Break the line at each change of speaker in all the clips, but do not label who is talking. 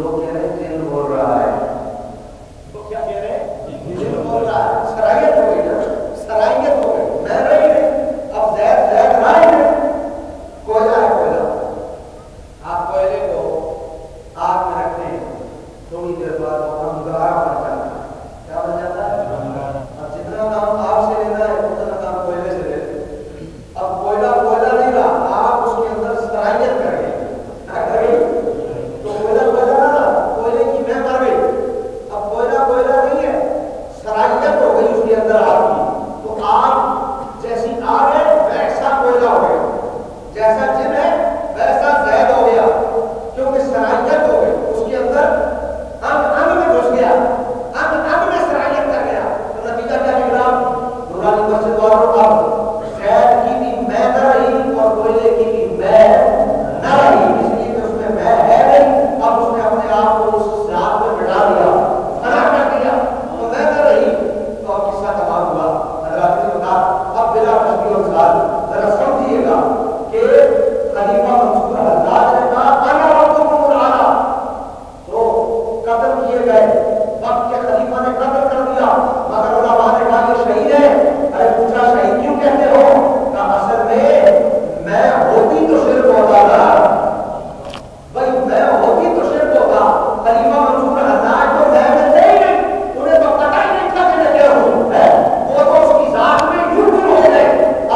लोग कह रहे हैं जिन बोल रहा है,
तो क्या कह रहे हैं?
जिन बोल रहा है, सरायत हो गई ना, सरायत हो गई, मैं रही नहीं, अब जैद जैद रहा ही नहीं, कोयला है कोयला, आप कोयले को आग में रखते हैं, थोड़ी देर बाद वो अंगारा बन जाता है, क्या बन जाता है? अंगारा। अब जितना काम आग से लेना है उतना काम कोयले से ले, अब कोयला कोयला नहीं रहा, आप उसके अंदर सरायत कर गए, क्या कर गए? तो कोयला कोयला ना, कोयले की मैं मर गई, अब कोयला कोयला नहीं है, सरायत हो गई उसके अंदर आग की, तो आग जैसी आग है वैसा कोयला हो गया, जैसा जिन है वैसा जैद हो गया, क्योंकि सरायत हो गई उसके अंदर, अंग अंग में घुस गया, अंग अंग में सरायत कर गया, तो नतीजा क्या निकला? नूरानी मस्जिद वालों, अब जैद की भी मैं न रही और कोयले की भी मैं न रही, इसलिए कि उसमें मैं है नहीं, अब उसने अपने आप को उस रात में मिटा दिया, फना कर दिया, तो मैं न रही, तो अब किस्सा तमाम हुआ। हज़रत ने कहा अब बिला तस्बीह और साल जरा समझिएगा कि खलीफा मंसूर हज्जाज ने कहा अना रब्बुकुमुल आला, तो कत्ल किए गए, वक्त के खलीफा ने कत्ल कर दिया, मगर उलमा ने कहा ये शहीद है। अरे पूछा शहीद क्यों कहते हो? कहा असल में मैं होती तो शिर्क होता था, भाई मैं होती तो शिर्क होता, खलीफा मंसूर हज्जाज तो मैं मिलते ही नहीं, उन्हें तो पता ही नहीं था कि मैं क्या हूं, वो तो उसकी जात में यूं हो गए,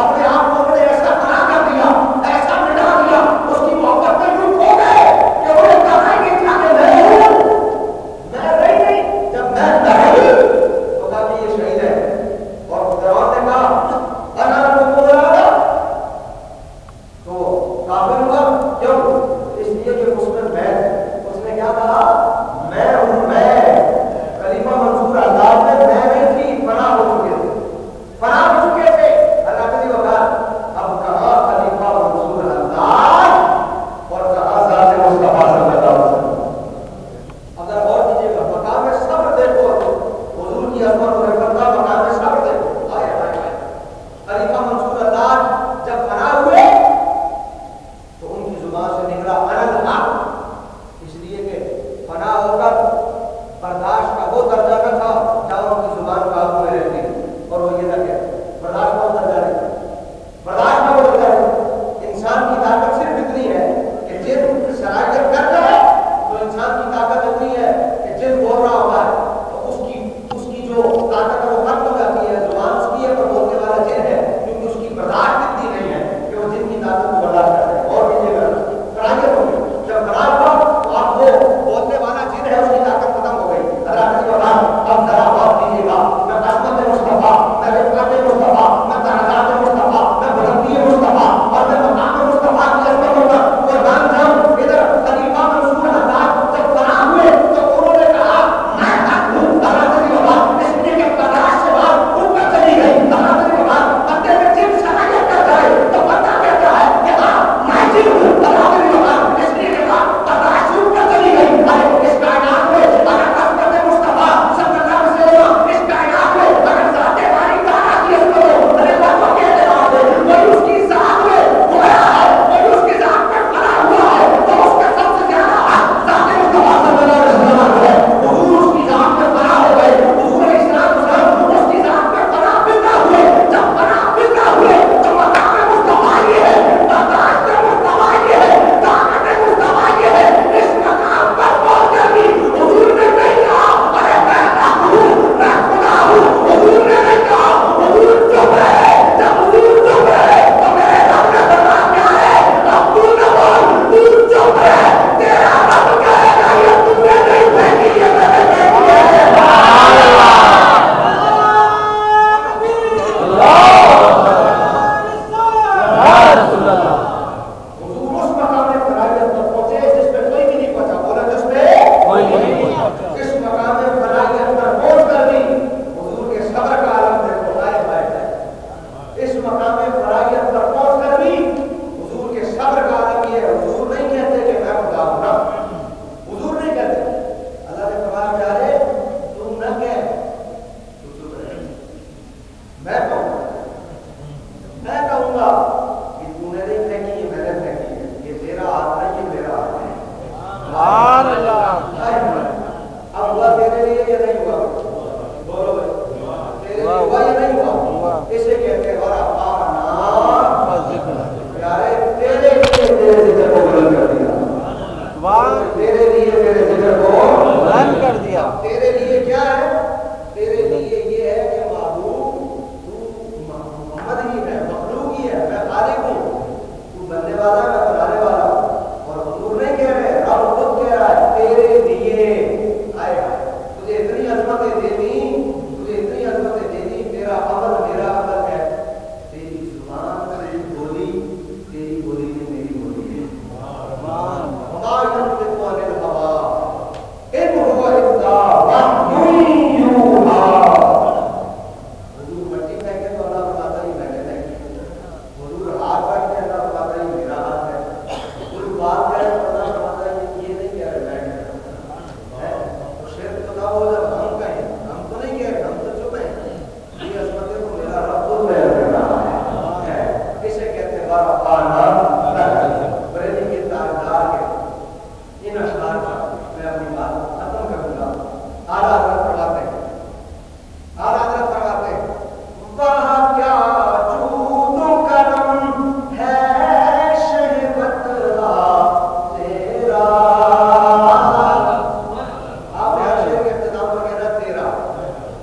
अपने आप को उन्होंने ऐसा बना कर दिया, ऐसा मिटा दिया, उसकी मोहब्बत में यूं हो गए कि उन्हें पता ही नहीं था कि मैं हूं, मैं रही नहीं, जब मैं न रही तो कहा कि ये शहीद है, और खुदावंद ने कहा अना रब्बुकुमुल आला, तो काफिर हुआ, क्यों? इसलिए कि उसमें मैं, उसने क्या कहा? मैं हूं मैं, खलीफा मंसूर हज्जाज में मैं नहीं थी, फना हो चुके थे, फना हो चुके थे, अल्लाह के वकार, अब कहा खलीफा मंसूर हज्जाज और कहा ज़ात मुस्तफा सल्लल्लाहु अलैहि वसल्लम। अगर और कीजिएगा मकाम में सब्र देखो, हुजूर की अजमत और इज्जत का मकाम में सब्र देखो, आए आए आए, खलीफा मंसूर हज्जाज जब फना हुए तो उनकी जुबान से निकला अनल हक, इसलिए कि फना होकर बर्दाश्त का वो दर्जा न था जहां उनकी जुबान काबू में रहती, और वो ये ना कहते, बर्दाश्त का वो दर्जा नहीं, बर्दाश्त का वो दर्जा नहीं। इंसान की ताकत सिर्फ इतनी है कि जिन शराकत करता है, तो इंसान की ताकत इतनी है कि जिन बोल रहा होता है तो उसकी जो ताकत है वो खत्म हो जाती है, जुबान उसकी है पर बोलने वाला जिन है, क्योंकि उसकी बर्दाश्त इतनी नहीं है कि वो जिन की ताकत को बर्दाश्त करता है। और कीजिएगा शराकत हो गई, जब खराब हुआ तो अब वो बोलने वाला जिन है उसकी ताकत खत्म हो गई। लिए मेरे जिक्र को
बंद कर दिया।
तेरे लिए क्या है? तेरे लिए ये है कि महबूब तू मोहम्मद ही है, मखलूक ही है, मैं खालिक हूँ, तू बनने वाला है, मैं बनाने वाला हूँ। और हुजूर नहीं कह रहे, रब खुद कह रहा है तेरे लिए आएगा। तुझे इतनी अजमतें दे दी, तुझे इतनी अजमतें दे दी, तेरा अमल मेरा अमल है, तेरी जुबान तेरी बोली में मेरी बोली है। हुजूर मट्टी फेंके तो अल्लाह फरमाता है मैंने फेंकी, हुजूर हाथ रखते हैं अल्लाह फरमाता है मेरा हाथ है, हुजूर बात करें तो अल्लाह फरमाता है ये नहीं कह रहे मैं कह रहा हूं। तो शेर पता हो जब हम कहें, हम तो नहीं कह रहे, हम तो चुप हैं, ये अजमतें तो मेरा रब खुद बयान कर रहा है। इसे कहते हैं वाराना बरेली के ताजदार के इन अशआर पर मैं अपनी बात खत्म करूंगा। आला हज़रत फरमाते हैं, वहाँ क्या जूदो करम है शहवत तेरा। आप यहाँ शेर के इख्तिताम पर कहना तेरा,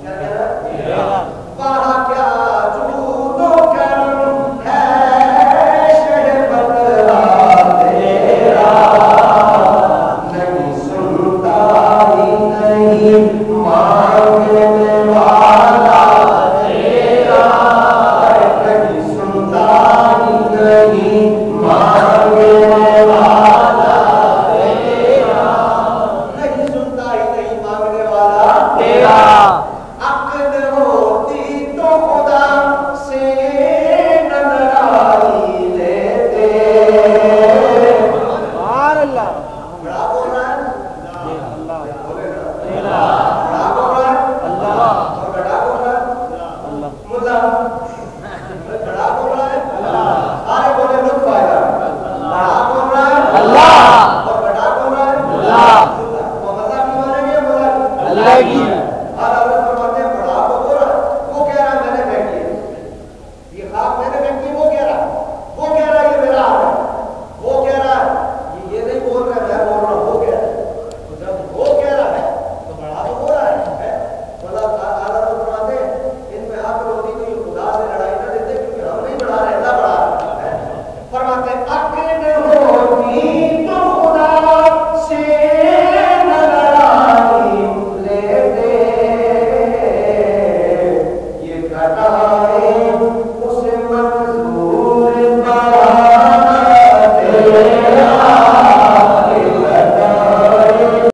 क्या कहना? तेरा। वहाँ क्या जूदो करम है शहवत तेरा, नहीं सुनता ही नहीं मांगने वाला तेरा, नहीं सुनता ही नहीं मांगने वाला तेरा, नहीं सुनता ही नहीं मांगने वाला तेरा। अक्ल होती तो खुदा से नजराई लेते।
अल्लाह
बड़ा बोल रहा है,
अल्लाह
बोले ना,
तेरा
बड़ा बोल रहा है,
अल्लाह
और बड़ा बोल रहा है
अल्लाह
मुल्ला, बड़ा बोल रहा है सारे बोले लुत्फ आएगा। बड़ा बोल रहा है
अल्लाह
और बड़ा बोल रहा है
अल्लाह।
मुल्ला। वो मजा की मानेंगे मुल्ला की?
अल्लाह की